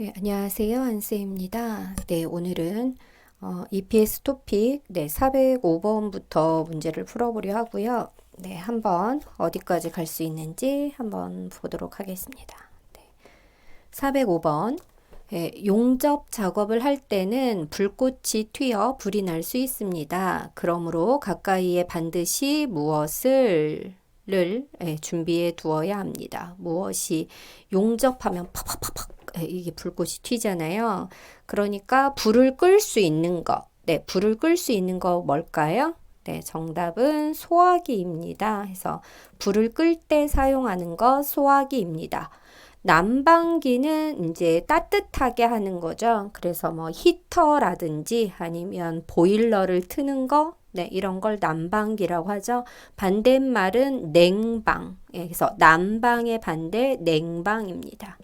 네, 안녕하세요. 한쌤입니다. 네, 오늘은 EPS 토픽 405번부터 문제를 풀어보려 하고요. 네, 한번 어디까지 갈 수 있는지 한번 보도록 하겠습니다. 네, 405번. 용접 작업을 할 때는 불꽃이 튀어 불이 날 수 있습니다. 그러므로 가까이에 반드시 무엇을 준비해 두어야 합니다. 무엇이 용접하면 팍팍팍팍 이게 불꽃이 튀잖아요. 그러니까 불을 끌 수 있는 거. 네, 불을 끌 수 있는 거 뭘까요? 네, 정답은 소화기입니다. 그래서 불을 끌 때 사용하는 거 소화기입니다. 난방기는 이제 따뜻하게 하는 거죠. 그래서 뭐 히터라든지 아니면 보일러를 트는 거, 네, 이런 걸 난방기라고 하죠. 반대말은 냉방. 그래서 난방의 반대 냉방입니다.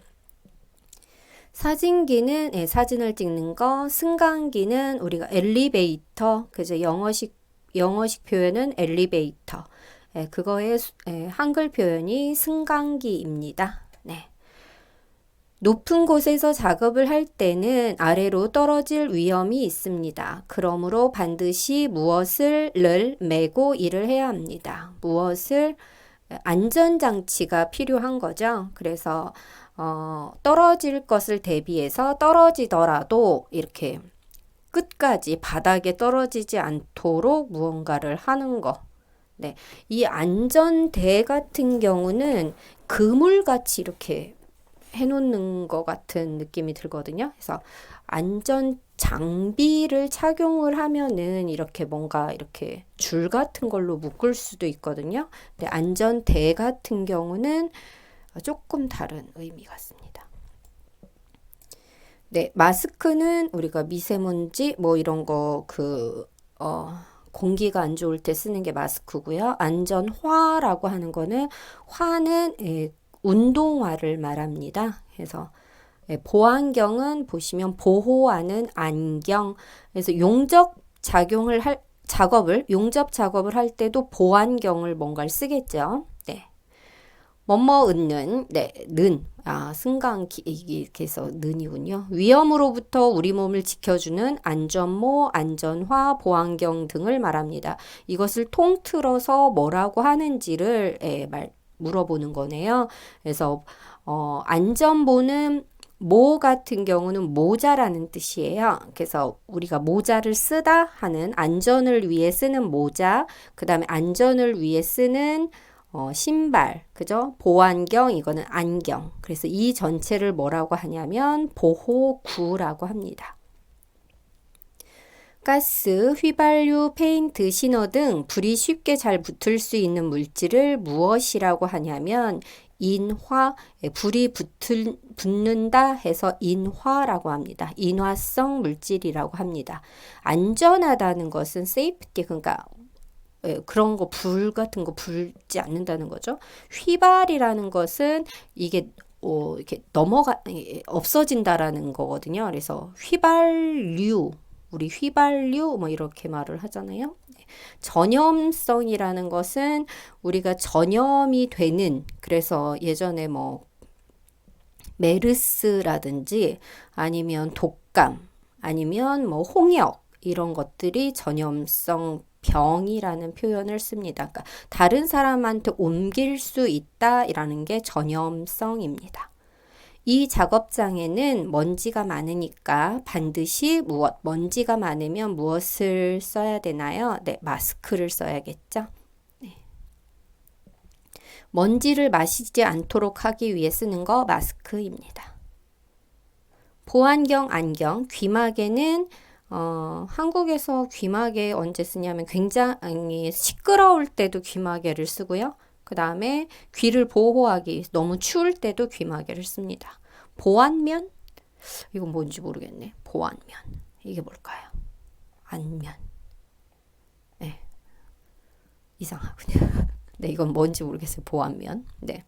사진기는 사진을 찍는 거, 승강기는 우리가 엘리베이터, 그죠? 영어식 표현은 엘리베이터. 그거의 한글 표현이 승강기입니다. 네. 높은 곳에서 작업을 할 때는 아래로 떨어질 위험이 있습니다. 그러므로 반드시 무엇을 메고 일을 해야 합니다. 무엇을 안전장치가 필요한 거죠. 그래서 떨어질 것을 대비해서 떨어지더라도 이렇게 끝까지 바닥에 떨어지지 않도록 무언가를 하는 거. 네. 이 안전대 같은 경우는 그물같이 이렇게 해놓는 것 같은 느낌이 들거든요. 그래서 안전 장비를 착용을 하면은 이렇게 뭔가 이렇게 줄 같은 걸로 묶을 수도 있거든요. 근데 안전대 같은 경우는 조금 다른 의미 같습니다. 네, 마스크는 우리가 미세먼지 뭐 이런 거 공기가 안 좋을 때 쓰는 게 마스크고요. 안전화라고 하는 거는 화는 운동화를 말합니다. 그래서 보안경은 보시면 보호하는 안경. 그래서 용접 작업을 할 때도 보안경을 뭔가를 쓰겠죠. 네. 는, 승강기, 이렇게 해서 는이군요. 위험으로부터 우리 몸을 지켜주는 안전모, 안전화, 보안경 등을 말합니다. 이것을 통틀어서 뭐라고 하는지를 물어보는 거네요. 그래서, 안전모는 모 같은 경우는 모자라는 뜻이에요. 그래서 우리가 모자를 쓰다 하는 안전을 위해 쓰는 모자, 그 다음에 안전을 위해 쓰는 신발, 그죠? 보안경, 이거는 안경. 그래서 이 전체를 뭐라고 하냐면 보호구라고 합니다. 가스, 휘발유, 페인트, 신호 등 불이 쉽게 잘 붙을 수 있는 물질을 무엇이라고 하냐면 인화, 불이 붙는다 해서 인화라고 합니다. 인화성 물질이라고 합니다. 안전하다는 것은 safety, 그러니까 그런 거 불 같은 거 불지 않는다는 거죠. 휘발이라는 것은 이게 이렇게 없어진다라는 거거든요. 그래서 우리 휘발유 뭐 이렇게 말을 하잖아요. 전염성이라는 것은 우리가 전염이 되는, 그래서 예전에 뭐 메르스라든지 아니면 독감 아니면 뭐 홍역 이런 것들이 전염성 병이라는 표현을 씁니다. 그러니까 다른 사람한테 옮길 수 있다라는 게 전염성입니다. 이 작업장에는 먼지가 많으니까 반드시 먼지가 많으면 무엇을 써야 되나요? 네, 마스크를 써야겠죠. 네. 먼지를 마시지 않도록 하기 위해 쓰는 거 마스크입니다. 보안경, 안경, 귀마개는 한국에서 귀마개 언제 쓰냐면 굉장히 시끄러울 때도 귀마개를 쓰고요. 그 다음에 귀를 보호하기 너무 추울 때도 귀마개를 씁니다. 보안면? 이건 뭔지 모르겠네. 보안면. 이게 뭘까요? 안면. 네. 이상하군요. 네, 이건 뭔지 모르겠어요. 보안면. 네.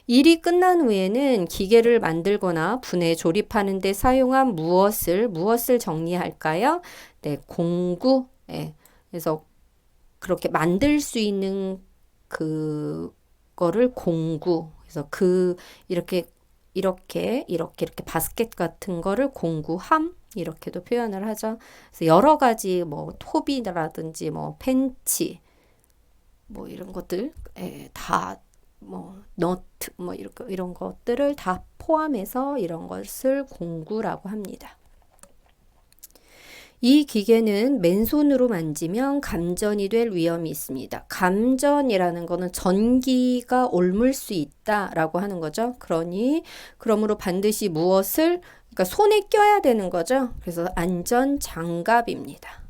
일이 끝난 후에는 기계를 만들거나 분해 조립하는 데 사용한 무엇을 정리할까요? 네, 공구. 네. 그래서 그렇게 만들 수 있는 그거를 공구. 그래서 이렇게 이렇게 바스켓 같은 거를 공구함 이렇게도 표현을 하죠. 그래서 여러 가지 뭐 톱이라든지 뭐 팬치 뭐 이런 것들 다 뭐 너트 뭐 이런 것들을 다 포함해서 이런 것을 공구라고 합니다. 이 기계는 맨손으로 만지면 감전이 될 위험이 있습니다. 감전이라는 거는 전기가 옮을 수 있다라고 하는 거죠. 그러므로 반드시 무엇을 그러니까 손에 껴야 되는 거죠. 그래서 안전 장갑입니다.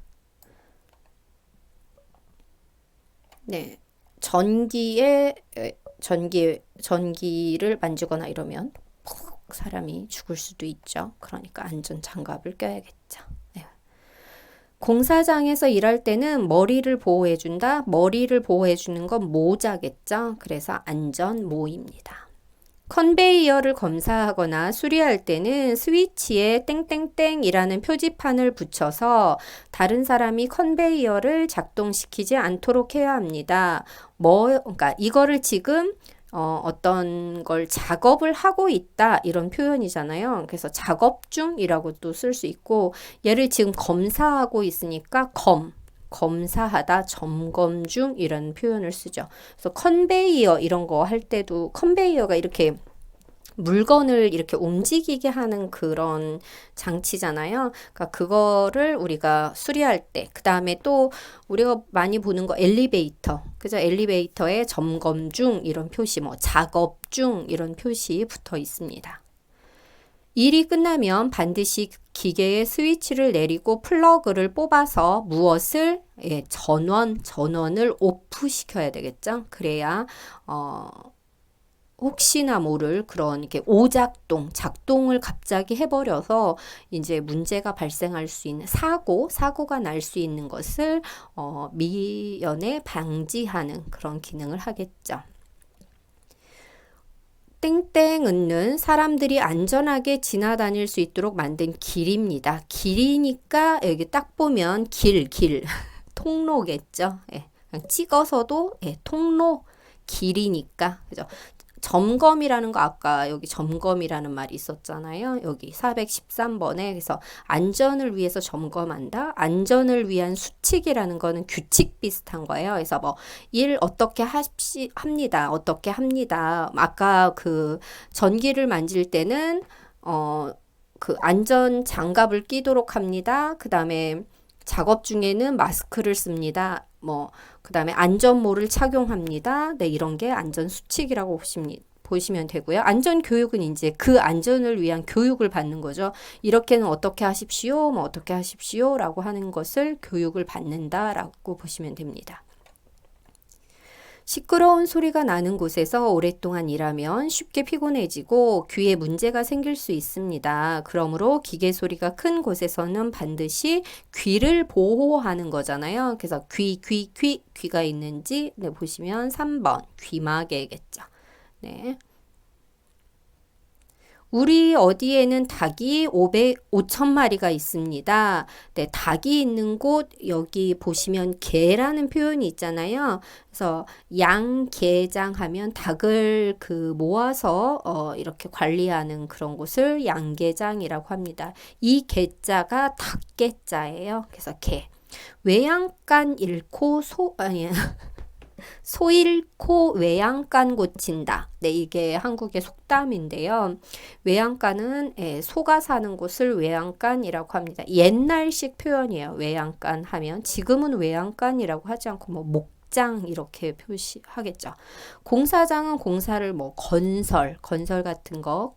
네. 전기를 만지거나 이러면 푹 사람이 죽을 수도 있죠. 그러니까 안전 장갑을 껴야겠죠. 네. 공사장에서 일할 때는 머리를 보호해준다. 머리를 보호해주는 건 모자겠죠. 그래서 안전모입니다. 컨베이어를 검사하거나 수리할 때는 스위치에 땡땡땡이라는 표지판을 붙여서 다른 사람이 컨베이어를 작동시키지 않도록 해야 합니다. 그러니까 이거를 지금 어떤 걸 작업을 하고 있다 이런 표현이잖아요. 그래서 작업 중이라고도 쓸 수 있고 얘를 지금 검사하고 있으니까 검사하다, 점검 중 이런 표현을 쓰죠. 그래서 컨베이어 이런 거 할 때도 컨베이어가 이렇게 물건을 이렇게 움직이게 하는 그런 장치잖아요. 그러니까 그거를 우리가 수리할 때, 그 다음에 또 우리가 많이 보는 거 엘리베이터, 그죠? 엘리베이터에 점검 중 이런 표시, 뭐 작업 중 이런 표시 붙어 있습니다. 일이 끝나면 반드시 기계의 스위치를 내리고 플러그를 뽑아서 무엇을 전원을 오프 시켜야 되겠죠. 그래야 혹시나 모를 그런 이렇게 작동을 갑자기 해버려서 이제 문제가 발생할 수 있는 사고가 날 수 있는 것을 미연에 방지하는 그런 기능을 하겠죠. 땡땡은는 사람들이 안전하게 지나다닐 수 있도록 만든 길입니다. 길이니까 여기 딱 보면 길 통로겠죠. 그냥 찍어서도 통로 길이니까 그죠. 점검이라는 거 아까 여기 점검이라는 말이 있었잖아요. 여기 413번에 그래서 안전을 위해서 점검한다. 안전을 위한 수칙이라는 거는 규칙 비슷한 거예요. 그래서 뭐 일 어떻게 합니다. 어떻게 합니다. 아까 그 전기를 만질 때는 그 안전 장갑을 끼도록 합니다. 그 다음에 작업 중에는 마스크를 씁니다. 그 다음에 안전모를 착용합니다. 네, 이런 게 안전수칙이라고 보시면 되고요. 안전교육은 이제 그 안전을 위한 교육을 받는 거죠. 이렇게는 어떻게 하십시오, 어떻게 하십시오 라고 하는 것을 교육을 받는다라고 보시면 됩니다. 시끄러운 소리가 나는 곳에서 오랫동안 일하면 쉽게 피곤해지고 귀에 문제가 생길 수 있습니다. 그러므로 기계 소리가 큰 곳에서는 반드시 귀를 보호하는 거잖아요. 그래서 귀가 있는지 보시면 3번 귀마개겠죠. 네. 우리 어디에는 닭이 5,000마리가 있습니다. 네, 닭이 있는 곳 여기 보시면 개라는 표현이 있잖아요. 그래서 양계장 하면 닭을 모아서 이렇게 관리하는 그런 곳을 양계장이라고 합니다. 이 개자가 닭개자예요. 그래서 개. 외양간 잃고 소 잃고 외양간 고친다. 네, 이게 한국의 속담인데요. 외양간은 소가 사는 곳을 외양간이라고 합니다. 옛날식 표현이에요. 외양간 하면 지금은 외양간이라고 하지 않고 목장 이렇게 표시하겠죠. 공사장은 공사를 건설 같은 거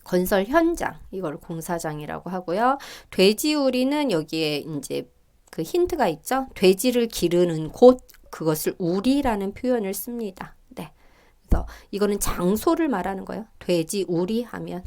건설 현장 이걸 공사장이라고 하고요. 돼지우리는 여기에 이제 그 힌트가 있죠. 돼지를 기르는 곳 그것을 우리라는 표현을 씁니다. 네. 그래서 이거는 장소를 말하는 거예요. 돼지 우리 하면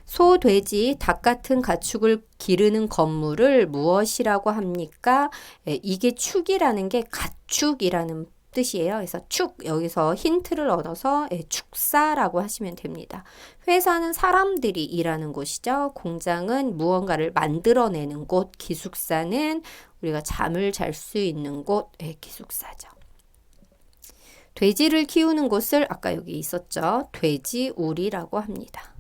소, 돼지, 닭 같은 가축을 기르는 건물을 무엇이라고 합니까? 이게 축이라는 게 가축이라는 뜻이에요. 그래서 여기서 힌트를 얻어서 축사라고 하시면 됩니다. 회사는 사람들이 일하는 곳이죠. 공장은 무언가를 만들어내는 곳, 기숙사는 우리가 잠을 잘 수 있는 곳, 기숙사죠. 돼지를 키우는 곳을 아까 여기 있었죠. 돼지우리라고 합니다.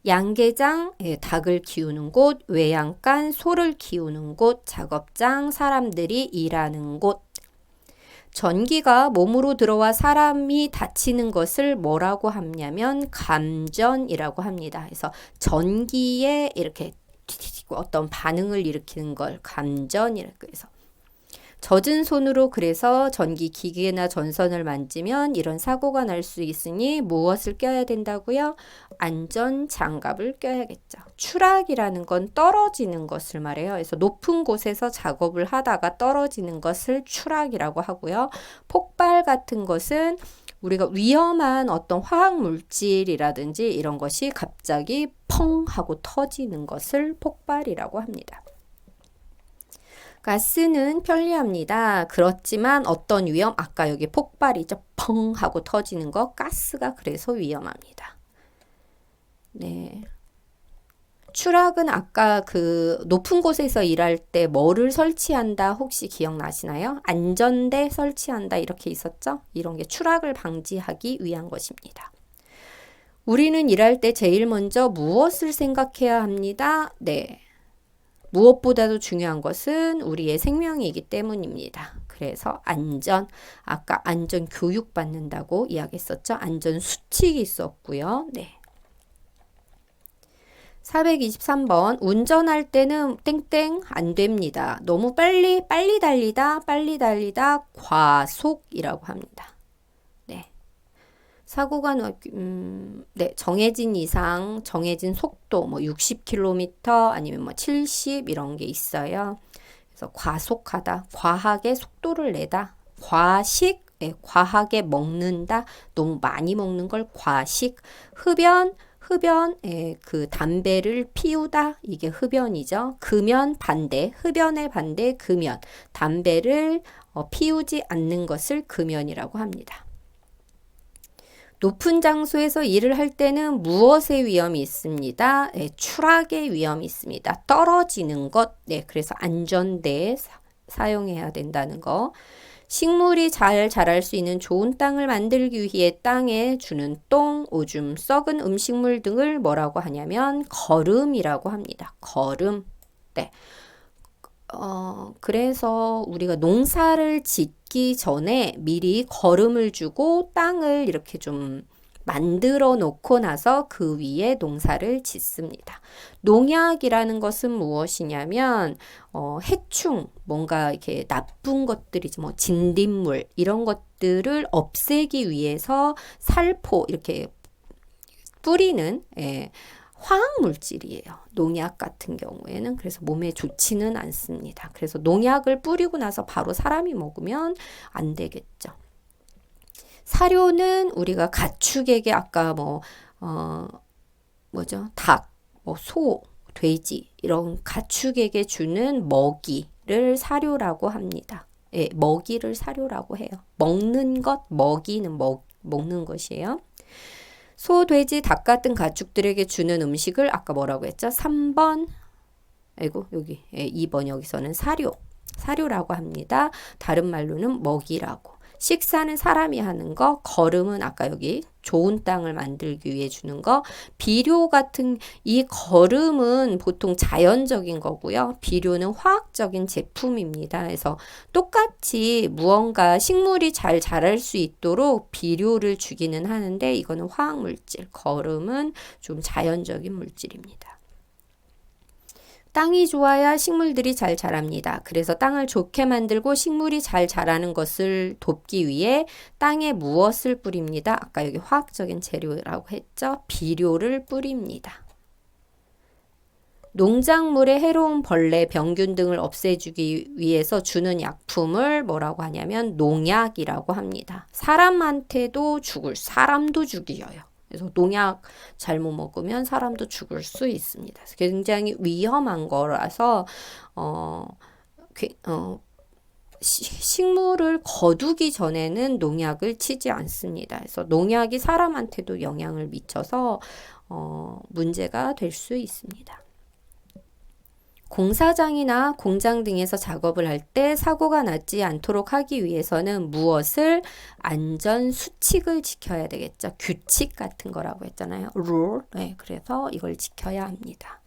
양계장, 닭을 키우는 곳, 외양간, 소를 키우는 곳, 작업장, 사람들이 일하는 곳. 전기가 몸으로 들어와 사람이 다치는 것을 뭐라고 하냐면 감전이라고 합니다. 그래서 전기에 이렇게 어떤 반응을 일으키는 걸 감전이라고 해서 젖은 손으로 그래서 전기 기계나 전선을 만지면 이런 사고가 날 수 있으니 무엇을 껴야 된다고요? 안전 장갑을 껴야겠죠. 추락이라는 건 떨어지는 것을 말해요. 그래서 높은 곳에서 작업을 하다가 떨어지는 것을 추락이라고 하고요. 폭발 같은 것은 우리가 위험한 어떤 화학 물질이라든지 이런 것이 갑자기 펑 하고 터지는 것을 폭발이라고 합니다. 가스는 편리합니다. 그렇지만 어떤 위험, 아까 여기 폭발이죠. 펑 하고 터지는 거, 가스가 그래서 위험합니다. 네. 추락은 아까 그 높은 곳에서 일할 때 뭐를 설치한다 혹시 기억나시나요? 안전대 설치한다 이렇게 있었죠? 이런 게 추락을 방지하기 위한 것입니다. 우리는 일할 때 제일 먼저 무엇을 생각해야 합니다? 네. 무엇보다도 중요한 것은 우리의 생명이기 때문입니다. 그래서 안전, 아까 안전 교육 받는다고 이야기했었죠. 안전 수칙이 있었고요. 네. 423번 운전할 때는 땡땡 안 됩니다. 너무 빨리 달리다 과속이라고 합니다. 네. 사고가 네, 정해진 이상, 정해진 속도, 뭐 60km 아니면 뭐 70 이런 게 있어요. 그래서 과속하다, 과하게 속도를 내다, 과식, 과하게 먹는다, 너무 많이 먹는 걸 과식, 흡연, 그 담배를 피우다, 이게 흡연이죠. 금연 반대, 흡연의 반대, 금연, 담배를 피우지 않는 것을 금연이라고 합니다. 높은 장소에서 일을 할 때는 무엇의 위험이 있습니다? 네, 추락의 위험이 있습니다. 떨어지는 것, 네, 그래서 안전대 사용해야 된다는 거. 식물이 잘 자랄 수 있는 좋은 땅을 만들기 위해 땅에 주는 똥, 오줌, 썩은 음식물 등을 뭐라고 하냐면 거름이라고 합니다. 거름. 네. 그래서 우리가 농사를 짓기 전에 미리 거름을 주고 땅을 이렇게 좀 만들어 놓고 나서 그 위에 농사를 짓습니다. 농약이라는 것은 무엇이냐면 해충, 뭔가 이렇게 나쁜 것들이지 뭐 진딧물 이런 것들을 없애기 위해서 살포 이렇게 뿌리는 화학 물질이에요. 농약 같은 경우에는 그래서 몸에 좋지는 않습니다. 그래서 농약을 뿌리고 나서 바로 사람이 먹으면 안 되겠죠. 사료는 우리가 가축에게 아까 닭, 소, 돼지 이런 가축에게 주는 먹이를 사료라고 합니다. 예, 먹이를 사료라고 해요. 먹는 것, 먹이는 먹는 것이에요. 소, 돼지, 닭 같은 가축들에게 주는 음식을 아까 뭐라고 했죠? 3번, 여기 2번 여기서는 사료라고 합니다. 다른 말로는 먹이라고. 식사는 사람이 하는 거, 거름은 아까 여기 좋은 땅을 만들기 위해 주는 거, 비료 같은 이 거름은 보통 자연적인 거고요. 비료는 화학적인 제품입니다. 그래서 똑같이 무언가 식물이 잘 자랄 수 있도록 비료를 주기는 하는데 이거는 화학물질, 거름은 좀 자연적인 물질입니다. 땅이 좋아야 식물들이 잘 자랍니다. 그래서 땅을 좋게 만들고 식물이 잘 자라는 것을 돕기 위해 땅에 무엇을 뿌립니다? 아까 여기 화학적인 재료라고 했죠? 비료를 뿌립니다. 농작물의 해로운 벌레, 병균 등을 없애주기 위해서 주는 약품을 뭐라고 하냐면 농약이라고 합니다. 사람도 죽여요. 그래서 농약 잘못 먹으면 사람도 죽을 수 있습니다. 굉장히 위험한 거라서 식물을 거두기 전에는 농약을 치지 않습니다. 그래서 농약이 사람한테도 영향을 미쳐서 문제가 될 수 있습니다. 공사장이나 공장 등에서 작업을 할 때 사고가 나지 않도록 하기 위해서는 무엇을 안전 수칙을 지켜야 되겠죠. 규칙 같은 거라고 했잖아요. rule. 네, 그래서 이걸 지켜야 합니다.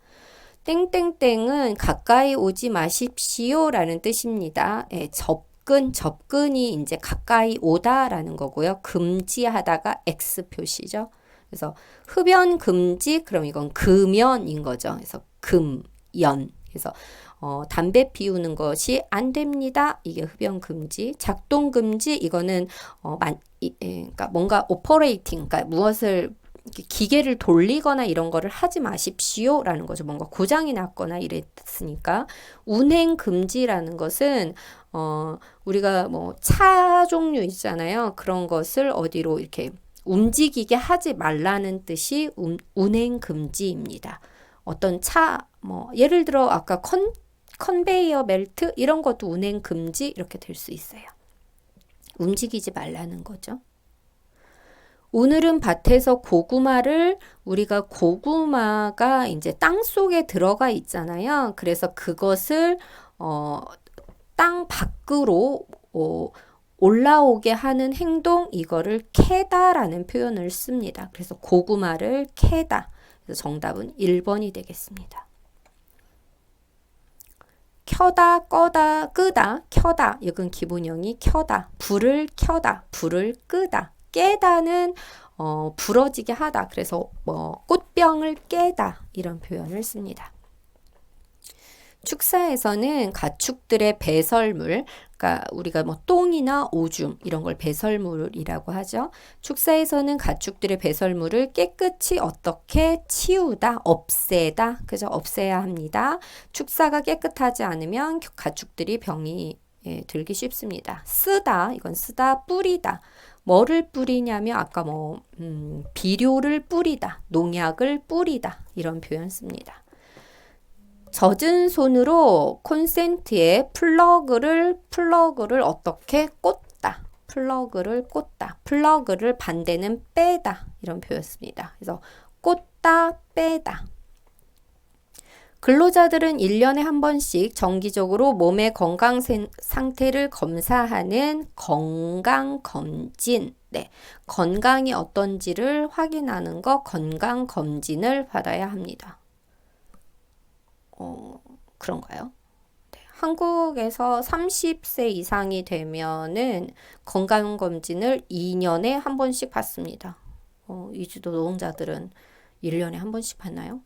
땡땡땡은 가까이 오지 마십시오라는 뜻입니다. 예, 접근이 이제 가까이 오다라는 거고요. 금지하다가 X 표시죠. 그래서 흡연 금지, 그럼 이건 금연인 거죠. 그래서 금연. 그래서 담배 피우는 것이 안 됩니다. 이게 흡연 금지. 작동 금지, 이거는 그러니까 뭔가 오퍼레이팅, 그러니까 무엇을 기계를 돌리거나 이런 거를 하지 마십시오 라는 거죠. 뭔가 고장이 났거나 이랬으니까. 운행 금지라는 것은 우리가 뭐 차 종류 있잖아요. 그런 것을 어디로 이렇게 움직이게 하지 말라는 뜻이 운행 금지입니다. 어떤 뭐 예를 들어 아까 컨베이어 벨트 이런 것도 운행 금지 이렇게 될 수 있어요. 움직이지 말라는 거죠. 오늘은 밭에서 고구마를, 우리가 고구마가 이제 땅 속에 들어가 있잖아요. 그래서 그것을 땅 밖으로 올라오게 하는 행동, 이거를 캐다라는 표현을 씁니다. 그래서 고구마를 캐다. 그래서 정답은 1번이 되겠습니다. 켜다, 꺼다, 끄다, 켜다. 이건 기본형이 켜다. 불을 켜다, 불을 끄다. 깨다는 부러지게 하다. 그래서 뭐 꽃병을 깨다 이런 표현을 씁니다. 축사에서는 가축들의 배설물, 그러니까 우리가 뭐 똥이나 오줌 이런 걸 배설물이라고 하죠. 축사에서는 가축들의 배설물을 깨끗이 어떻게 치우다, 없애다, 그죠? 없애야 합니다. 축사가 깨끗하지 않으면 가축들이 병이 들기 쉽습니다. 쓰다, 이건 쓰다, 뿌리다. 뭐를 뿌리냐면 아까 뭐 비료를 뿌리다, 농약을 뿌리다 이런 표현 씁니다. 젖은 손으로 콘센트에 플러그를 어떻게 꽂다, 플러그를 꽂다, 플러그를 반대는 빼다 이런 표현 씁니다. 그래서 꽂다, 빼다. 근로자들은 1년에 한 번씩 정기적으로 몸의 건강 상태를 검사하는 건강검진, 네, 건강이 어떤지를 확인하는 거 건강검진을 받아야 합니다. 그런가요? 네, 한국에서 30세 이상이 되면은 건강검진을 2년에 한 번씩 받습니다. 이주도 노동자들은 1년에 한 번씩 받나요?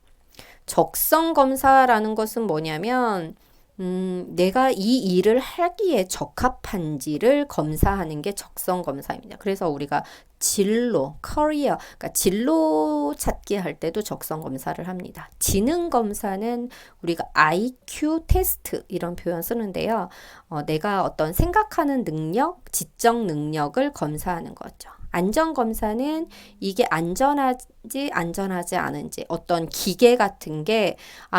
적성검사라는 것은 뭐냐면 내가 이 일을 하기에 적합한지를 검사하는 게 적성검사입니다. 그래서 우리가 진로, 커리어, 그러니까 진로 찾기 할 때도 적성검사를 합니다. 지능검사는 우리가 IQ 테스트 이런 표현 쓰는데요. 내가 어떤 생각하는 능력, 지적 능력을 검사하는 거죠. 안전검사는 이게 안전하지 않은지 어떤 기계 같은 게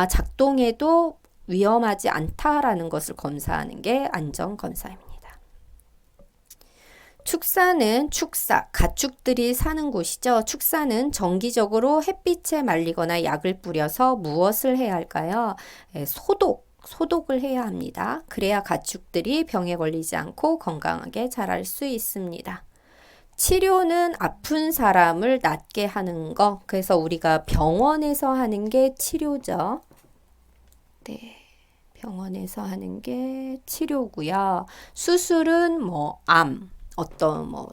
작동해도 위험하지 않다라는 것을 검사하는 게 안전검사입니다. 축사는 가축들이 사는 곳이죠. 축사는 정기적으로 햇빛에 말리거나 약을 뿌려서 무엇을 해야 할까요? 소독을 해야 합니다. 그래야 가축들이 병에 걸리지 않고 건강하게 자랄 수 있습니다. 치료는 아픈 사람을 낫게 하는 거. 그래서 우리가 병원에서 하는 게 치료죠. 네. 병원에서 하는 게 치료고요. 수술은 뭐 어떤 뭐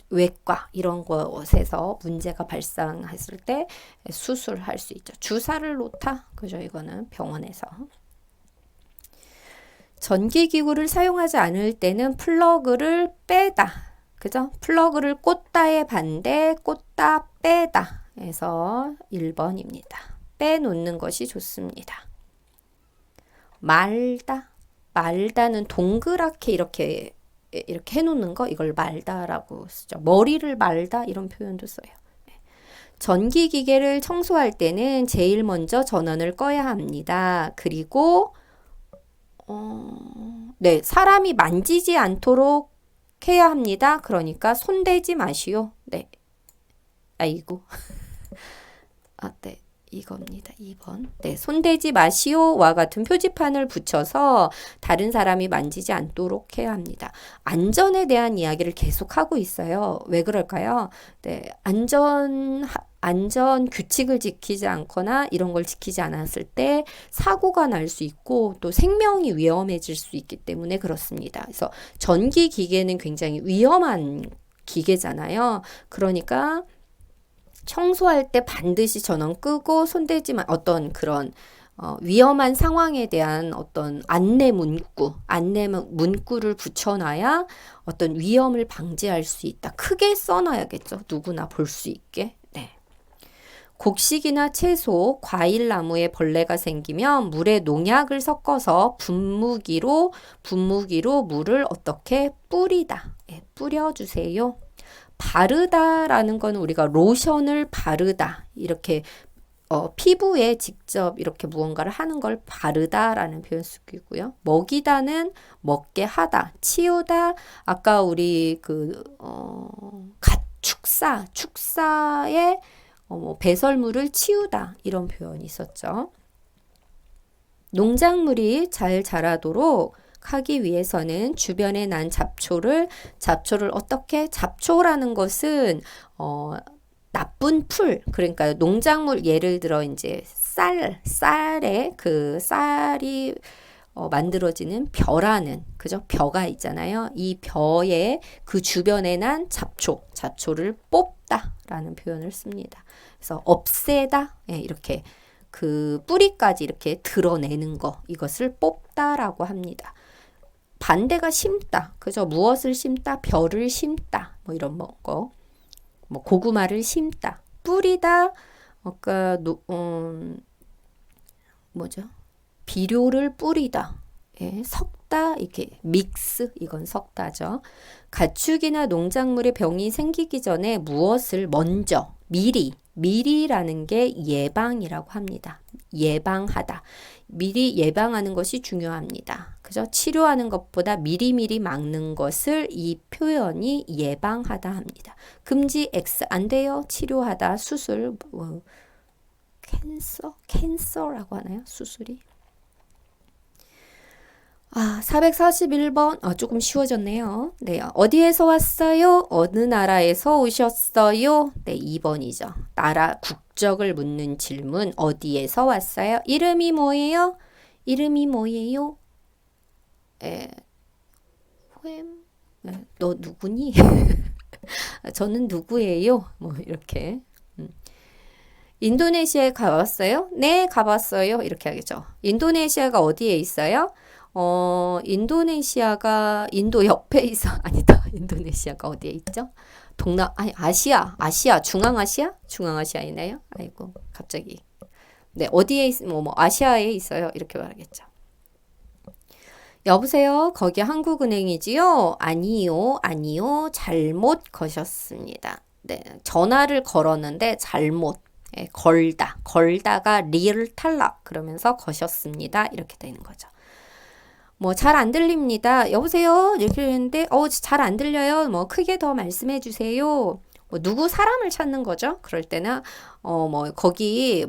외과 이런 곳에서 문제가 발생했을 때 수술할 수 있죠. 주사를 놓다. 그죠? 이거는 병원에서. 전기기구를 사용하지 않을 때는 플러그를 빼다. 그죠? 플러그를 꽂다의 반대, 꽂다, 빼다. 해서 1번입니다. 빼놓는 것이 좋습니다. 말다는 동그랗게 이렇게 해놓는 거, 이걸 말다라고 쓰죠. 머리를 말다 이런 표현도 써요. 전기기계를 청소할 때는 제일 먼저 전원을 꺼야 합니다. 그리고 네, 사람이 만지지 않도록 해야 합니다. 그러니까 손대지 마시오. 네. 아이고. 네. 이겁니다. 2번. 네, 손대지 마시오와 같은 표지판을 붙여서 다른 사람이 만지지 않도록 해야 합니다. 안전에 대한 이야기를 계속하고 있어요. 왜 그럴까요? 네, 안전 규칙을 지키지 않거나 이런 걸 지키지 않았을 때 사고가 날 수 있고 또 생명이 위험해질 수 있기 때문에 그렇습니다. 그래서 전기 기계는 굉장히 위험한 기계잖아요. 그러니까 청소할 때 반드시 전원 끄고 손대지만 어떤 그런 위험한 상황에 대한 어떤 안내 문구를 붙여놔야 어떤 위험을 방지할 수 있다. 크게 써놔야겠죠. 누구나 볼 수 있게. 네. 곡식이나 채소, 과일 나무에 벌레가 생기면 물에 농약을 섞어서 분무기로 물을 어떻게 뿌리다. 예, 뿌려주세요. 바르다라는 건 우리가 로션을 바르다 이렇게 피부에 직접 이렇게 무언가를 하는 걸 바르다라는 표현 쓰기고요. 먹이다는 먹게 하다, 치우다. 아까 우리 축사에 배설물을 치우다 이런 표현이 있었죠. 농작물이 잘 자라도록 하기 위해서는 주변에 난 잡초를 어떻게 잡초라는 것은 나쁜 풀 그러니까 농작물 예를 들어 이제 쌀에 그 쌀이 만들어지는 벼라는 그죠? 벼가 있잖아요. 이 벼에 그 주변에 난 잡초를 뽑다라는 표현을 씁니다. 그래서 없애다 예, 이렇게 그 뿌리까지 이렇게 드러내는 거 이것을 뽑다라고 합니다. 반대가 심다. 그죠? 무엇을 심다? 벼를 심다. 뭐 이런 거. 뭐 고구마를 심다. 뿌리다. 아까 뭐죠? 비료를 뿌리다. 예, 섞다. 이렇게 믹스. 이건 섞다죠. 가축이나 농작물에 병이 생기기 전에 무엇을 먼저 미리라는 게 예방이라고 합니다. 예방하다. 미리 예방하는 것이 중요합니다. 그죠? 치료하는 것보다 미리미리 막는 것을 이 표현이 예방하다 합니다. 금지 X 안 돼요. 치료하다. 수술 캔서라고 하나요? 수술이. 441번. 조금 쉬워졌네요. 네, 어디에서 왔어요? 어느 나라에서 오셨어요? 네, 2번이죠. 나라 국적을 묻는 질문. 어디에서 왔어요? 이름이 뭐예요? 너 누구니? 저는 누구예요? 뭐 이렇게. 인도네시아에 가봤어요? 네, 가봤어요. 이렇게 하겠죠. 인도네시아가 어디에 있어요? 인도네시아가 인도 옆에 있어. 아니다. 인도네시아가 어디에 있죠? 아시아, 중앙아시아이나요? 아이고, 갑자기. 네, 어디에 아시아에 있어요. 이렇게 말하겠죠. 여보세요? 거기 한국은행이지요? 아니요. 잘못 거셨습니다. 네, 전화를 걸었는데 잘못. 예, 걸다가 리을 탈락. 그러면서 거셨습니다. 이렇게 되는 거죠. 잘 안 들립니다. 여보세요? 이렇게 했는데, 잘 안 들려요. 크게 더 말씀해 주세요. 누구 사람을 찾는 거죠? 그럴 때는, 거기,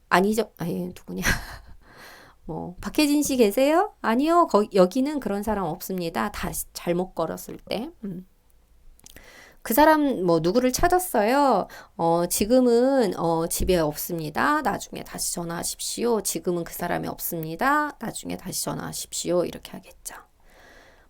아니죠. 누구냐. 박혜진 씨 계세요? 아니요. 여기는 그런 사람 없습니다. 다 잘못 걸었을 때. 그 사람 누구를 찾았어요? 지금은 집에 없습니다. 나중에 다시 전화하십시오. 지금은 그 사람이 없습니다. 나중에 다시 전화하십시오. 이렇게 하겠죠.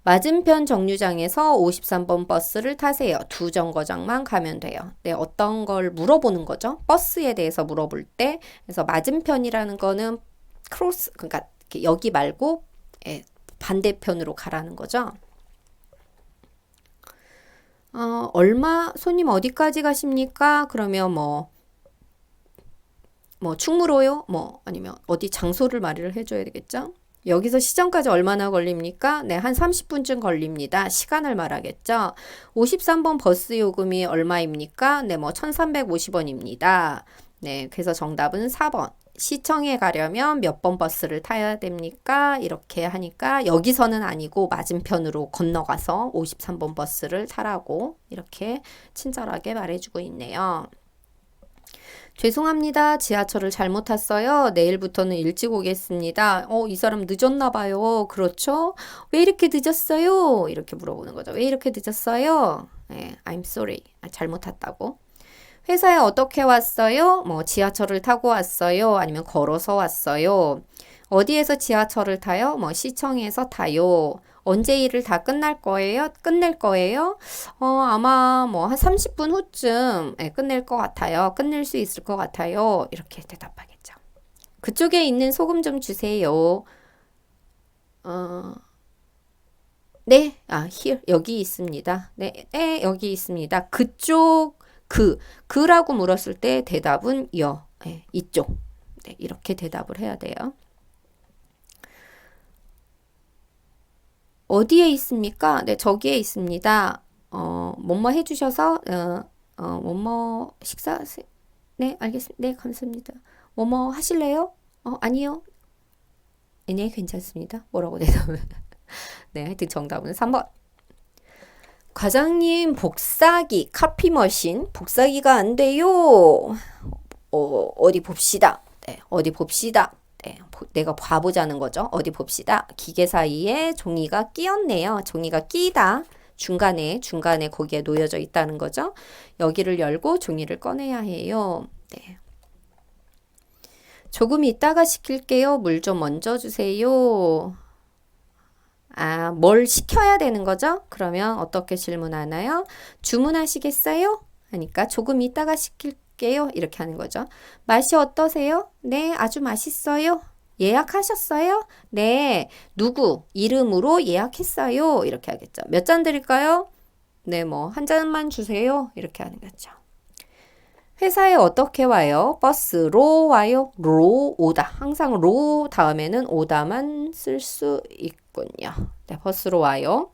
맞은편 정류장에서 53번 버스를 타세요. 두 정거장만 가면 돼요. 네, 어떤 걸 물어보는 거죠? 버스에 대해서 물어볼 때. 그래서 맞은편이라는 거는 크로스, 그러니까 여기 말고 반대편으로 가라는 거죠. 손님 어디까지 가십니까? 그러면 충무로요? 아니면 어디 장소를 말을 해줘야 되겠죠? 여기서 시정까지 얼마나 걸립니까? 네, 한 30분쯤 걸립니다. 시간을 말하겠죠? 53번 버스 요금이 얼마입니까? 네, 1350원입니다. 네, 그래서 정답은 4번. 시청에 가려면 몇 번 버스를 타야 됩니까? 이렇게 하니까 여기서는 아니고 맞은편으로 건너가서 53번 버스를 타라고 이렇게 친절하게 말해주고 있네요. 죄송합니다. 지하철을 잘못 탔어요. 내일부터는 일찍 오겠습니다. 이 사람 늦었나 봐요. 그렇죠? 왜 이렇게 늦었어요? 이렇게 물어보는 거죠. 왜 이렇게 늦었어요? 네, I'm sorry. 잘못 탔다고. 회사에 어떻게 왔어요? 뭐 지하철을 타고 왔어요. 아니면 걸어서 왔어요. 어디에서 지하철을 타요? 뭐 시청에서 타요. 언제 일을 다 끝날 거예요? 끝낼 거예요? 아마 뭐 한 30분 후쯤 끝낼 것 같아요. 끝낼 수 있을 것 같아요. 이렇게 대답하겠죠. 그쪽에 있는 소금 좀 주세요. 어, 네, here, 여기 있습니다. 네, 여기 있습니다. 그쪽, 그라고 물었을 때 대답은 이쪽. 네, 이렇게 대답을 해야 돼요. 어디에 있습니까? 네, 저기에 있습니다. 뭐뭐 해주셔서, 뭐뭐 네, 알겠습니다. 네, 감사합니다. 뭐뭐 하실래요? 아니요. 네, 괜찮습니다. 뭐라고 대답을. 네, 하여튼 정답은 3번. 과장님, 복사기, 카피머신, 복사기가 안 돼요. 어디 봅시다. 네, 어디 봅시다. 네, 내가 봐보자는 거죠. 어디 봅시다. 기계 사이에 종이가 끼었네요. 종이가 끼다. 중간에 거기에 놓여져 있다는 거죠. 여기를 열고 종이를 꺼내야 해요. 네. 조금 이따가 시킬게요. 물 좀 먼저 주세요. 뭘 시켜야 되는 거죠? 그러면 어떻게 질문하나요? 주문하시겠어요? 하니까 조금 이따가 시킬게요. 이렇게 하는 거죠. 맛이 어떠세요? 네, 아주 맛있어요. 예약하셨어요? 네, 누구 이름으로 예약했어요. 이렇게 하겠죠. 몇 잔 드릴까요? 네, 뭐 한 잔만 주세요. 이렇게 하는 거죠. 회사에 어떻게 와요? 버스로 와요? 로 오다. 항상 로 다음에는 오다만 쓸 수 있군요. 네, 버스로 와요.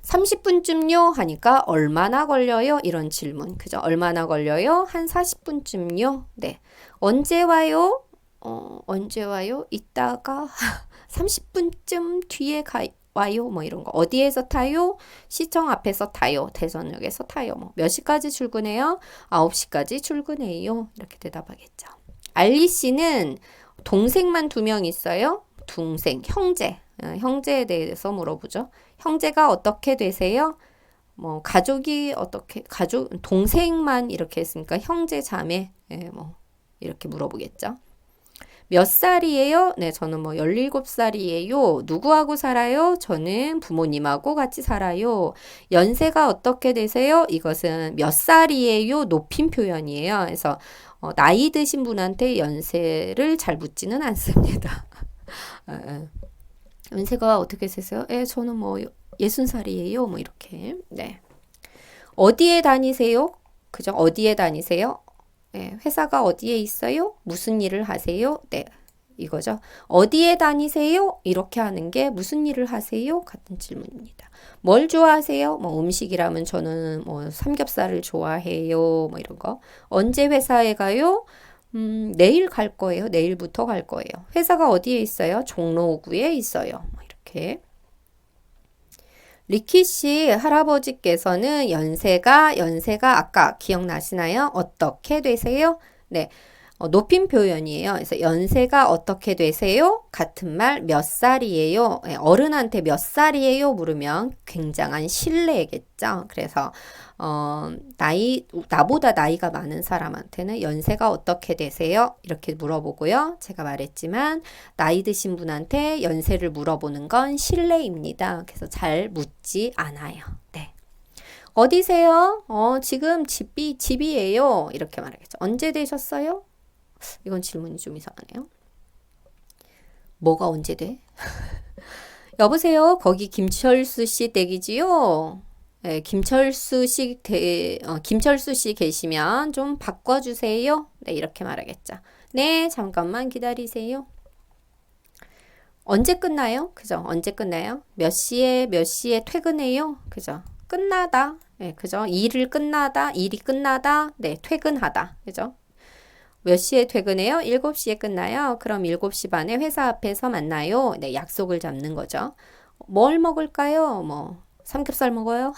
30분쯤요 하니까 얼마나 걸려요? 이런 질문. 그죠? 얼마나 걸려요? 한 40분쯤요. 네. 언제 와요? 언제 와요? 이따가 30분쯤 뒤에 와요. 뭐 이런 거. 어디에서 타요? 시청 앞에서 타요. 대전역에서 타요. 뭐 몇 시까지 출근해요? 9시까지 출근해요. 이렇게 대답하겠죠. 알리 씨는 동생만 2명 있어요? 동생, 형제. 형제에 대해서 물어보죠. 형제가 어떻게 되세요? 뭐 가족이 어떻게 동생만 이렇게 했으니까 형제 자매 뭐 이렇게 물어보겠죠. 몇 살이에요? 네, 저는 뭐 17살이에요. 누구하고 살아요? 저는 부모님하고 같이 살아요. 연세가 어떻게 되세요? 이것은 몇 살이에요? 높임 표현이에요. 그래서 나이 드신 분한테 연세를 잘 묻지는 않습니다. 연세가 어떻게 되세요? 저는 뭐 60살이에요. 뭐 이렇게. 네. 어디에 다니세요? 그죠? 어디에 다니세요? 네, 회사가 어디에 있어요? 무슨 일을 하세요? 네, 이거죠. 어디에 다니세요? 이렇게 하는 게 무슨 일을 하세요? 같은 질문입니다. 뭘 좋아하세요? 뭐 음식이라면 저는 뭐 삼겹살을 좋아해요. 뭐 이런 거. 언제 회사에 가요? 내일 갈 거예요. 내일부터 갈 거예요. 회사가 어디에 있어요? 종로구에 있어요. 뭐 이렇게. 리키 씨 할아버지께서는 연세가 아까 기억나시나요? 어떻게 되세요? 네. 높임 표현이에요. 그래서 연세가 어떻게 되세요? 같은 말 몇 살이에요? 네, 어른한테 몇 살이에요? 물으면 굉장한 신뢰겠죠. 그래서 나보다 나이가 많은 사람한테는 연세가 어떻게 되세요? 이렇게 물어보고요. 제가 말했지만 나이 드신 분한테 연세를 물어보는 건 신뢰입니다. 그래서 잘 묻지 않아요. 네. 어디세요? 지금 집이에요. 이렇게 말하겠죠. 언제 되셨어요? 이건 질문이 좀 이상하네요. 뭐가 언제 돼? 여보세요? 거기 김철수 씨 댁이지요? 네, 김철수 씨 계시면 좀 바꿔주세요. 네, 이렇게 말하겠죠. 네, 잠깐만 기다리세요. 언제 끝나요? 그죠? 언제 끝나요? 몇 시에 퇴근해요? 그죠? 끝나다. 네, 그죠? 일이 끝나다. 네, 퇴근하다. 그죠? 몇 시에 퇴근해요? 7시에 끝나요? 그럼 7시 반에 회사 앞에서 만나요. 네, 약속을 잡는 거죠. 뭘 먹을까요? 뭐 삼겹살 먹어요?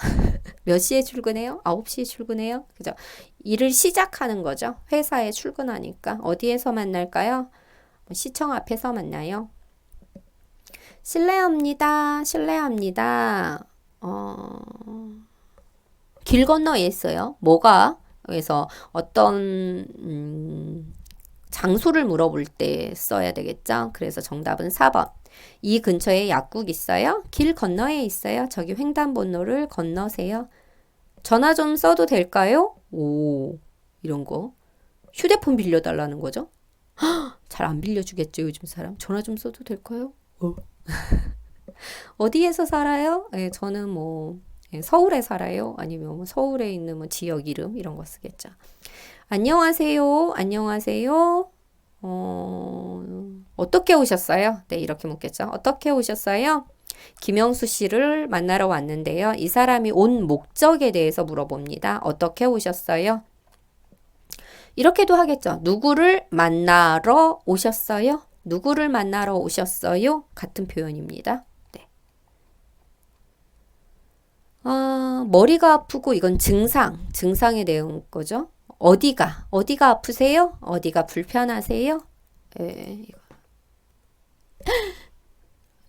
몇 시에 출근해요? 9시에 출근해요? 그죠? 일을 시작하는 거죠. 회사에 출근하니까. 어디에서 만날까요? 시청 앞에서 만나요. 실례합니다. 실례합니다. 길 건너에 있어요. 뭐가? 그래서 어떤 장소를 물어볼 때 써야 되겠죠. 그래서 정답은 4번. 이 근처에 약국 있어요? 길 건너에 있어요. 저기 횡단보도를 건너세요. 전화 좀 써도 될까요? 오, 이런 거. 휴대폰 빌려달라는 거죠? 잘 안 빌려주겠죠, 요즘 사람. 전화 좀 써도 될까요? 어디에서 살아요? 예, 저는 뭐 서울에 살아요. 아니면 뭐 서울에 있는 뭐 지역 이름 이런 거 쓰겠죠. 안녕하세요. 안녕하세요. 어떻게 오셨어요? 네, 이렇게 묻겠죠. 어떻게 오셨어요? 김영수 씨를 만나러 왔는데요. 이 사람이 온 목적에 대해서 물어봅니다. 어떻게 오셨어요? 이렇게도 하겠죠. 누구를 만나러 오셨어요? 누구를 만나러 오셨어요? 같은 표현입니다. 네. 머리가 아프고 이건 증상에 대한 거죠. 어디가 아프세요? 어디가 불편하세요? 예,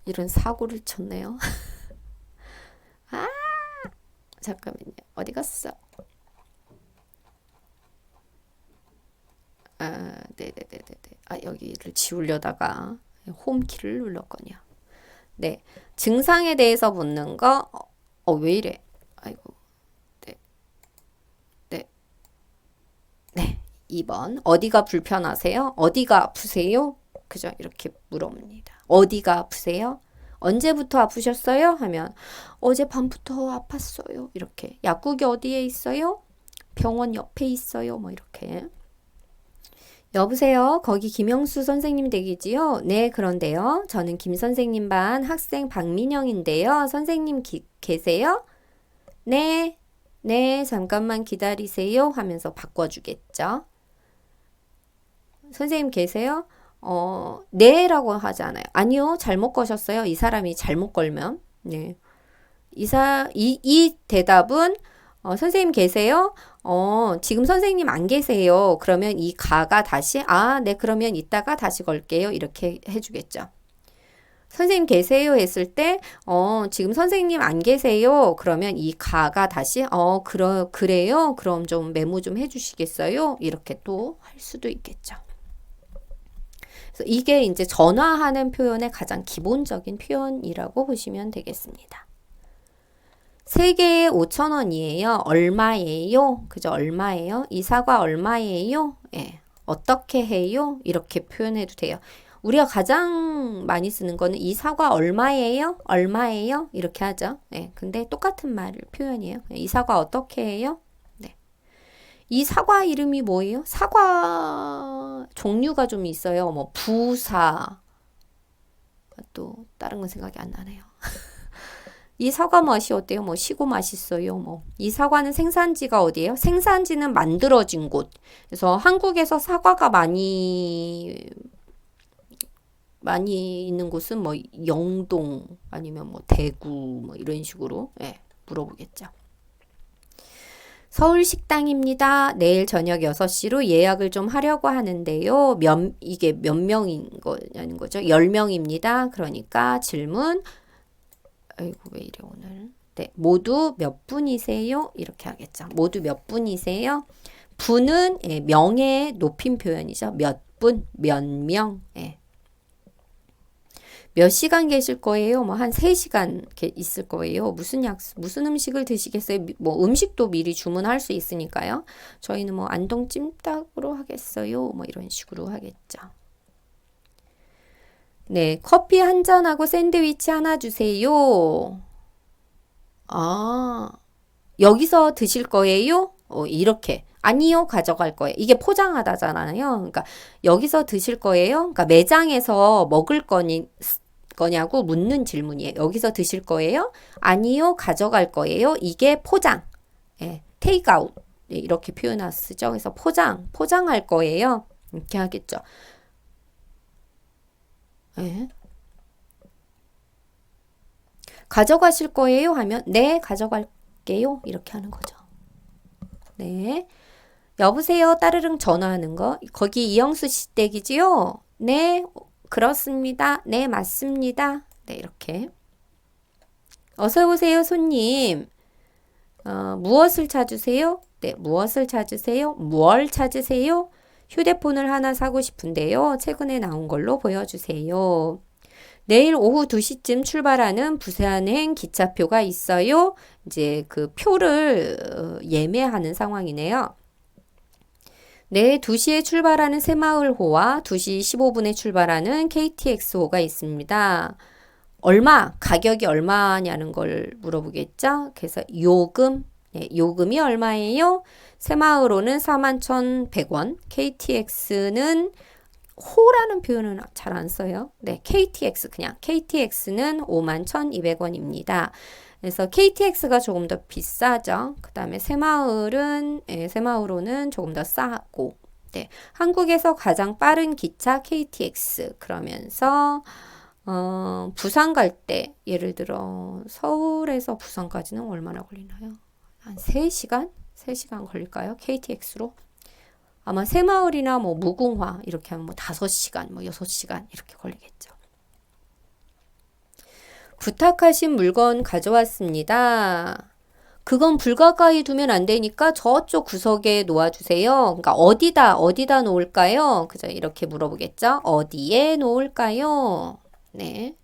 이런 사고를 쳤네요. 아, 잠깐만요. 어디 갔어? 네네네네. 여기를 지우려다가 홈키를 눌렀거든요. 네. 증상에 대해서 묻는 거, 왜 이래? 아이고. 네. 네. 네. 2번. 어디가 불편하세요? 어디가 아프세요? 그죠? 이렇게 물어봅니다. 어디가 아프세요? 언제부터 아프셨어요? 하면 어젯밤부터 아팠어요. 이렇게. 약국이 어디에 있어요? 병원 옆에 있어요. 뭐 이렇게. 여보세요? 거기 김영수 선생님 댁이지요? 네, 그런데요. 저는 김 선생님 반 학생 박민영인데요. 선생님 계세요? 네, 네, 잠깐만 기다리세요. 하면서 바꿔주겠죠. 선생님 계세요? 네라고 하잖아요. 아니요, 잘못 거셨어요. 이 사람이 잘못 걸면. 네. 이 대답은 선생님 계세요? 지금 선생님 안 계세요. 그러면 이 가가 다시, 네, 그러면 이따가 다시 걸게요. 이렇게 해주겠죠. 선생님 계세요 했을 때, 지금 선생님 안 계세요. 그러면 이 가가 다시, 그래요? 그럼 좀 메모 좀 해주시겠어요? 이렇게 또 할 수도 있겠죠. 그래서 이게 이제 전화하는 표현의 가장 기본적인 표현이라고 보시면 되겠습니다. 3개에 5,000원이에요. 얼마예요? 그죠? 얼마예요? 이 사과 얼마예요? 예. 어떻게 해요? 이렇게 표현해도 돼요. 우리가 가장 많이 쓰는 거는 이 사과 얼마예요? 얼마예요? 이렇게 하죠. 예. 근데 똑같은 표현이에요. 이 사과 어떻게 해요? 네. 이 사과 이름이 뭐예요? 사과 종류가 좀 있어요. 뭐 부사. 또 다른 건 생각이 안 나네요. 이 사과 맛이 어때요? 뭐 시고 맛있어요. 뭐 이 사과는 생산지가 어디예요? 생산지는 만들어진 곳. 그래서 한국에서 사과가 많이 있는 곳은 뭐 영동 아니면 뭐 대구 뭐 이런 식으로 물어보겠죠. 서울 식당입니다. 내일 저녁 6시로 예약을 좀 하려고 하는데요. 이게 몇 명인 거냐는 거죠. 10명입니다. 그러니까 질문. 아이고 왜 이래 오늘. 네, 모두 몇 분이세요? 이렇게 하겠죠. 모두 몇 분이세요? 분은 명의 높임 표현이죠. 몇 분, 몇 명. 몇 시간 계실 거예요? 뭐 한 3시간 있을 거예요. 무슨 음식을 드시겠어요? 뭐 음식도 미리 주문할 수 있으니까요. 저희는 뭐 안동 찜닭으로 하겠어요. 뭐 이런 식으로 하겠죠. 네, 커피 한 잔하고 샌드위치 하나 주세요. 여기서 드실 거예요? 이렇게. 아니요, 가져갈 거예요. 이게 포장하다잖아요. 그러니까 여기서 드실 거예요? 그러니까 매장에서 먹을 거냐고 묻는 질문이에요. 여기서 드실 거예요? 아니요, 가져갈 거예요. 이게 포장. 테이크아웃. 이렇게 표현을 쓰죠. 그래서 포장할 거예요. 이렇게 하겠죠. 가져가실 거예요? 하면 네, 가져갈게요. 이렇게 하는 거죠. 네. 여보세요? 따르릉 전화하는 거. 거기 이영수 씨 댁이지요? 네, 그렇습니다. 네, 맞습니다. 네, 이렇게. 어서 오세요, 손님. 무엇을 찾으세요? 네, 무엇을 찾으세요? 뭘 찾으세요? 휴대폰을 하나 사고 싶은데요. 최근에 나온 걸로 보여주세요. 내일 오후 2시쯤 출발하는 부산행 기차표가 있어요. 이제 그 표를 예매하는 상황이네요. 네, 2시에 출발하는 새마을호와 2시 15분에 출발하는 KTX호가 있습니다. 얼마, 가격이 얼마냐는 걸 물어보겠죠? 그래서 요금, 네, 요금이 얼마예요? 새마을호는 41,100원, KTX는 호라는 표현은 잘 안 써요. 네, KTX 그냥 KTX는 51,200원입니다. 그래서 KTX가 조금 더 비싸죠. 그 다음에 새마을호는 조금 더 싸고, 네, 한국에서 가장 빠른 기차 KTX 그러면서 부산 갈 때 예를 들어 서울에서 부산까지는 얼마나 걸리나요? 한 3시간? 3시간 걸릴까요? KTX로? 아마 새마을이나 뭐 무궁화 이렇게 하면 뭐 5시간, 뭐 6시간 이렇게 걸리겠죠. 부탁하신 물건 가져왔습니다. 그건 불 가까이 두면 안 되니까 저쪽 구석에 놓아주세요. 그러니까 어디다 놓을까요? 그죠? 이렇게 물어보겠죠? 어디에 놓을까요? 네.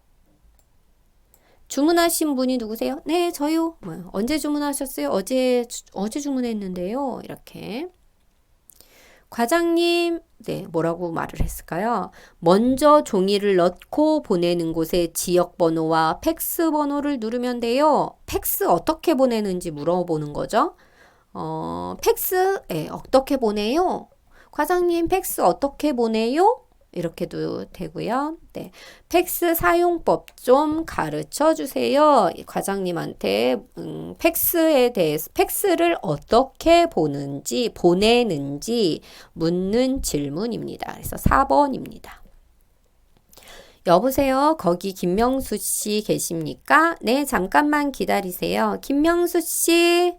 주문하신 분이 누구세요? 네, 저요. 언제 주문하셨어요? 어제 주문했는데요. 이렇게. 과장님, 네, 뭐라고 말을 했을까요? 먼저 종이를 넣고 보내는 곳에 지역 번호와 팩스 번호를 누르면 돼요. 팩스 어떻게 보내는지 물어보는 거죠. 팩스, 네, 어떻게 보내요? 과장님, 팩스 어떻게 보내요? 이렇게도 되고요. 네. 팩스 사용법 좀 가르쳐 주세요. 과장님한테 팩스에 대해서 팩스를 어떻게 보내는지 묻는 질문입니다. 그래서 4번입니다. 여보세요. 거기 김명수 씨 계십니까? 네, 잠깐만 기다리세요. 김명수 씨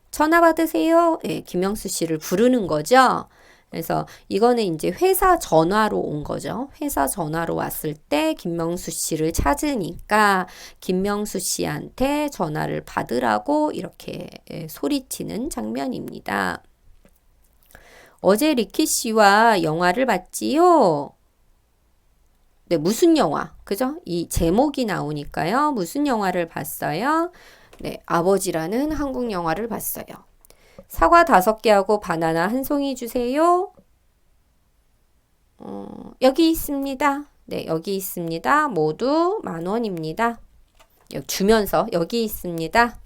전화 받으세요. 네, 김명수 씨를 부르는 거죠. 그래서 이거는 이제 회사 전화로 온 거죠. 회사 전화로 왔을 때 김명수 씨를 찾으니까 김명수 씨한테 전화를 받으라고 이렇게 소리치는 장면입니다. 어제 리키 씨와 영화를 봤지요? 네, 무슨 영화? 그죠? 이 제목이 나오니까요. 무슨 영화를 봤어요? 네, 아버지라는 한국 영화를 봤어요. 사과 5개하고 바나나 한 송이 주세요. 여기 있습니다. 네, 여기 있습니다. 모두 10,000원입니다. 주면서 여기 있습니다.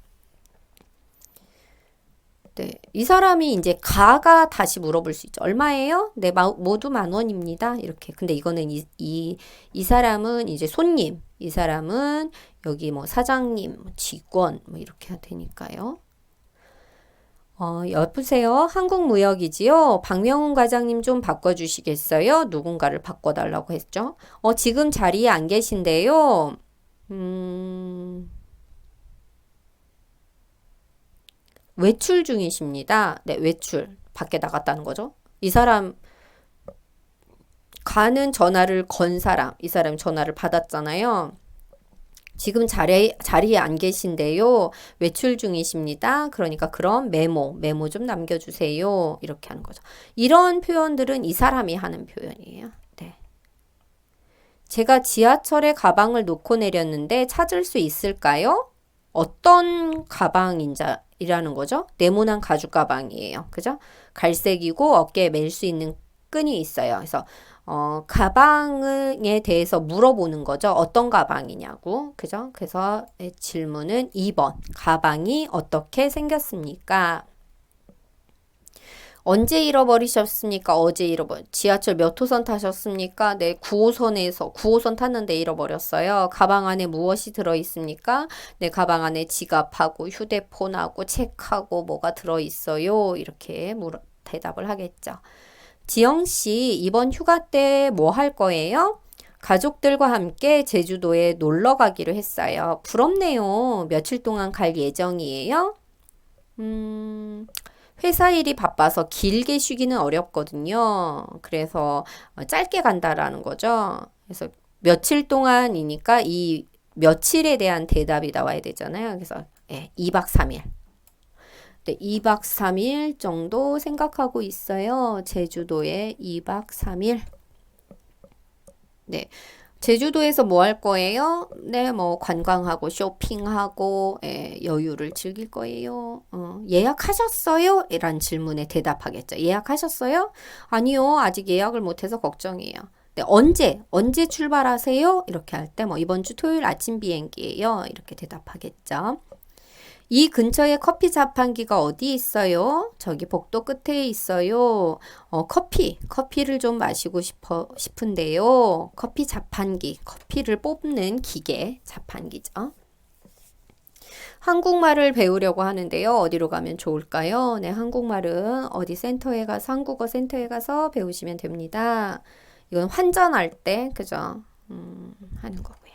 네, 이 사람이 이제 가가 다시 물어볼 수 있죠. 얼마예요? 네, 모두 10,000원입니다. 이렇게. 근데 이거는 이 사람은 이제 손님, 이 사람은 여기 뭐 사장님, 직원 뭐 이렇게 되니까요. 여보세요? 한국무역이지요? 박명훈 과장님 좀 바꿔주시겠어요? 누군가를 바꿔달라고 했죠? 지금 자리에 안 계신데요. 외출 중이십니다. 네, 외출. 밖에 나갔다는 거죠. 이 사람 가는 전화를 건 사람, 이 사람 전화를 받았잖아요. 지금 자리에 안 계신데요. 외출 중이십니다. 그러니까 그럼 메모 좀 남겨주세요. 이렇게 하는 거죠. 이런 표현들은 이 사람이 하는 표현이에요. 네. 제가 지하철에 가방을 놓고 내렸는데 찾을 수 있을까요? 어떤 가방이라는 거죠? 네모난 가죽 가방이에요. 그죠? 갈색이고 어깨에 멜 수 있는 끈이 있어요. 그래서 가방에 대해서 물어보는 거죠. 어떤 가방이냐고. 그죠? 그래서 질문은 2번. 가방이 어떻게 생겼습니까? 언제 잃어버리셨습니까? 어제 지하철 몇 호선 타셨습니까? 네, 9호선 탔는데 잃어버렸어요. 가방 안에 무엇이 들어있습니까? 네, 가방 안에 지갑하고 휴대폰하고 책하고 뭐가 들어있어요. 이렇게 대답을 하겠죠. 지영 씨, 이번 휴가 때 뭐 할 거예요? 가족들과 함께 제주도에 놀러 가기로 했어요. 부럽네요. 며칠 동안 갈 예정이에요? 회사 일이 바빠서 길게 쉬기는 어렵거든요. 그래서 짧게 간다라는 거죠. 그래서 며칠 동안이니까 이 며칠에 대한 대답이 나와야 되잖아요. 그래서 예, 2박 3일. 네, 2박 3일 정도 생각하고 있어요. 제주도에 2박 3일. 네. 제주도에서 뭐 할 거예요? 네, 뭐 관광하고 쇼핑하고 예, 여유를 즐길 거예요. 예약하셨어요? 이란 질문에 대답하겠죠. 예약하셨어요? 아니요, 아직 예약을 못해서 걱정이에요. 네, 언제 출발하세요? 이렇게 할 때 뭐 이번 주 토요일 아침 비행기예요. 이렇게 대답하겠죠. 이 근처에 커피 자판기가 어디 있어요? 저기 복도 끝에 있어요. 커피를 좀 마시고 싶은데요. 커피 자판기, 커피를 뽑는 기계, 자판기죠. 한국말을 배우려고 하는데요. 어디로 가면 좋을까요? 네, 한국말은 어디 센터에 가서, 한국어 센터에 가서 배우시면 됩니다. 이건 환전할 때, 그죠? 하는 거고요.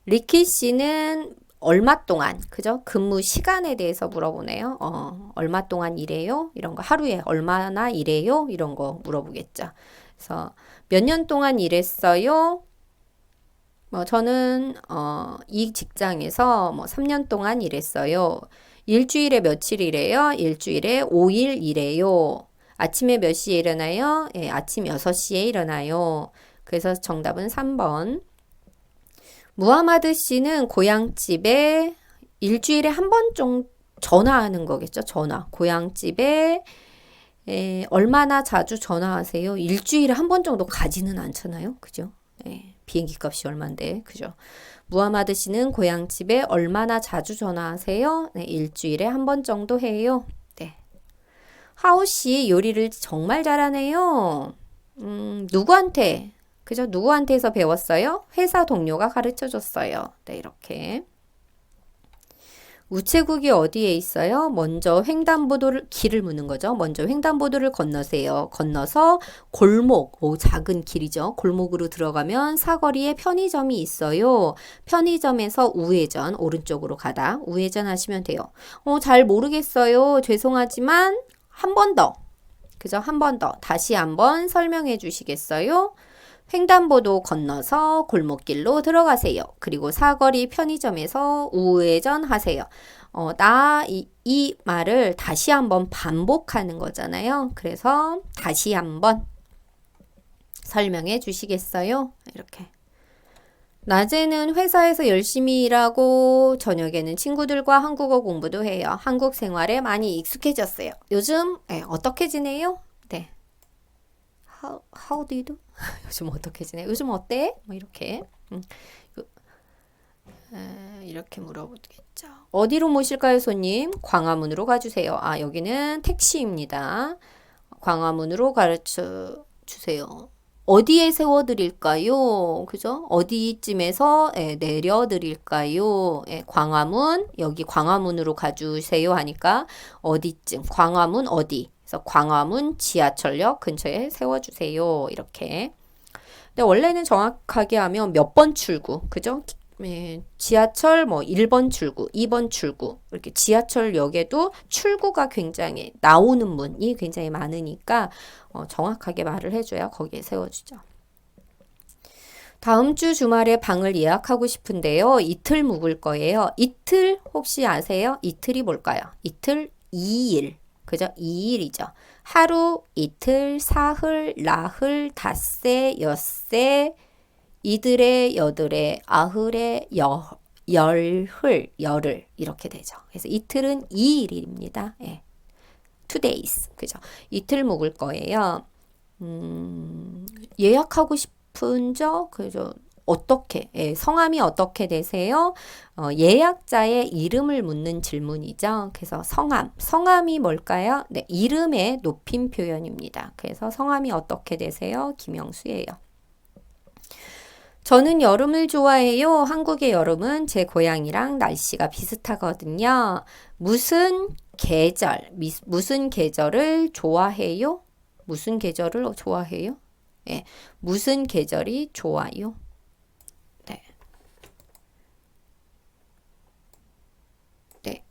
리키 씨는 얼마 동안, 그죠? 근무 시간에 대해서 물어보네요. 얼마 동안 일해요? 이런 거 하루에 얼마나 일해요? 이런 거 물어보겠죠. 그래서 몇 년 동안 일했어요? 저는 이 직장에서 3년 동안 일했어요. 일주일에 며칠 일해요? 일주일에 5일 일해요. 아침에 몇 시에 일어나요? 예, 아침 6시에 일어나요. 그래서 정답은 3번. 무하마드 씨는 고향집에 일주일에 한 번 정도 전화하는 거겠죠. 전화. 고향집에 얼마나 자주 전화하세요? 일주일에 한 번 정도 가지는 않잖아요. 그죠? 비행기 값이 얼만데. 그죠? 무하마드 씨는 고향집에 얼마나 자주 전화하세요? 네, 일주일에 한 번 정도 해요. 네. 하우 씨 요리를 정말 잘하네요. 누구한테? 그죠? 누구한테서 배웠어요? 회사 동료가 가르쳐 줬어요. 네, 이렇게. 우체국이 어디에 있어요? 먼저 횡단보도를, 길을 묻는 거죠. 먼저 횡단보도를 건너세요. 건너서 골목, 작은 길이죠. 골목으로 들어가면 사거리에 편의점이 있어요. 편의점에서 우회전, 오른쪽으로 가다. 우회전 하시면 돼요. 잘 모르겠어요. 죄송하지만 한 번 더. 그죠? 한 번 더. 다시 한번 설명해 주시겠어요? 횡단보도 건너서 골목길로 들어가세요. 그리고 사거리 편의점에서 우회전 하세요. 이 말을 다시 한번 반복하는 거잖아요. 그래서 다시 한번 설명해 주시겠어요? 이렇게. 낮에는 회사에서 열심히 일하고 저녁에는 친구들과 한국어 공부도 해요. 한국 생활에 많이 익숙해졌어요. 요즘 어떻게 지내요? 네. How do you do? 요즘 어떻게 지내? 요즘 어때? 뭐 이렇게 이렇게 물어보겠죠. 어디로 모실까요, 손님? 광화문으로 가주세요. 여기는 택시입니다. 광화문으로 가르쳐 주세요. 어디에 세워드릴까요? 그죠? 어디쯤에서 내려드릴까요? 광화문, 여기 광화문으로 가주세요 하니까 어디쯤, 광화문 어디? 그래서 광화문 지하철역 근처에 세워주세요. 이렇게. 근데 원래는 정확하게 하면 몇 번 출구, 그죠? 지하철 1번 출구, 2번 출구 이렇게 지하철역에도 출구가 굉장히 나오는 문이 굉장히 많으니까 정확하게 말을 해줘야 거기에 세워주죠. 다음 주 주말에 방을 예약하고 싶은데요. 이틀 묵을 거예요. 이틀 혹시 아세요? 이틀이 뭘까요? 이틀 2일. 그죠? 2일이죠. 하루, 이틀, 사흘, 나흘, 닷새, 엿새, 이들의, 여들의, 아흘의, 열흘, 열흘 이렇게 되죠. 그래서 이틀은 2일입니다. 예. 2days. 그죠? 이틀 묵을 거예요. 예약하고 싶은 적, 그죠? 어떻게, 성함이 어떻게 되세요? 예약자의 이름을 묻는 질문이죠. 그래서 성함이 뭘까요? 네, 이름의 높임 표현입니다. 그래서 성함이 어떻게 되세요? 김영수예요. 저는 여름을 좋아해요. 한국의 여름은 제 고향이랑 날씨가 비슷하거든요. 무슨 계절을 좋아해요? 무슨 계절을 좋아해요? 예, 무슨 계절이 좋아요? 네. 네.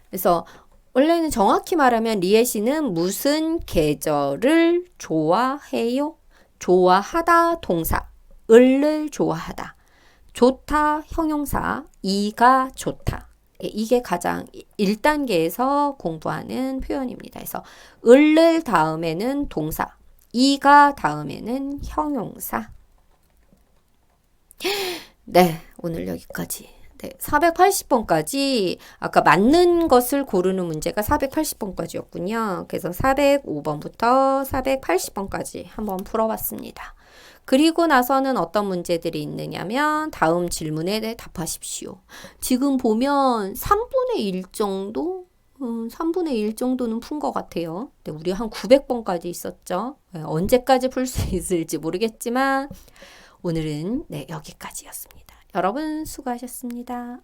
그래서 원래는 정확히 말하면 리에시는 무슨 계절을 좋아해요? 좋아하다 동사, 을을 좋아하다. 좋다 형용사, 이가 좋다. 예, 이게 가장 1단계에서 공부하는 표현입니다. 그래서 을을 다음에는 동사, 이가 다음에는 형용사. 네, 오늘 여기까지. 네, 480번까지 아까 맞는 것을 고르는 문제가 480번까지였군요. 그래서 405번부터 480번까지 한번 풀어봤습니다. 그리고 나서는 어떤 문제들이 있느냐면 다음 질문에 대해 답하십시오. 지금 보면 3분의 1 정도? 3분의 1 정도는 푼 것 같아요. 네, 우리 한 900번까지 있었죠. 네, 언제까지 풀 수 있을지 모르겠지만 오늘은 네, 여기까지였습니다. 여러분 수고하셨습니다.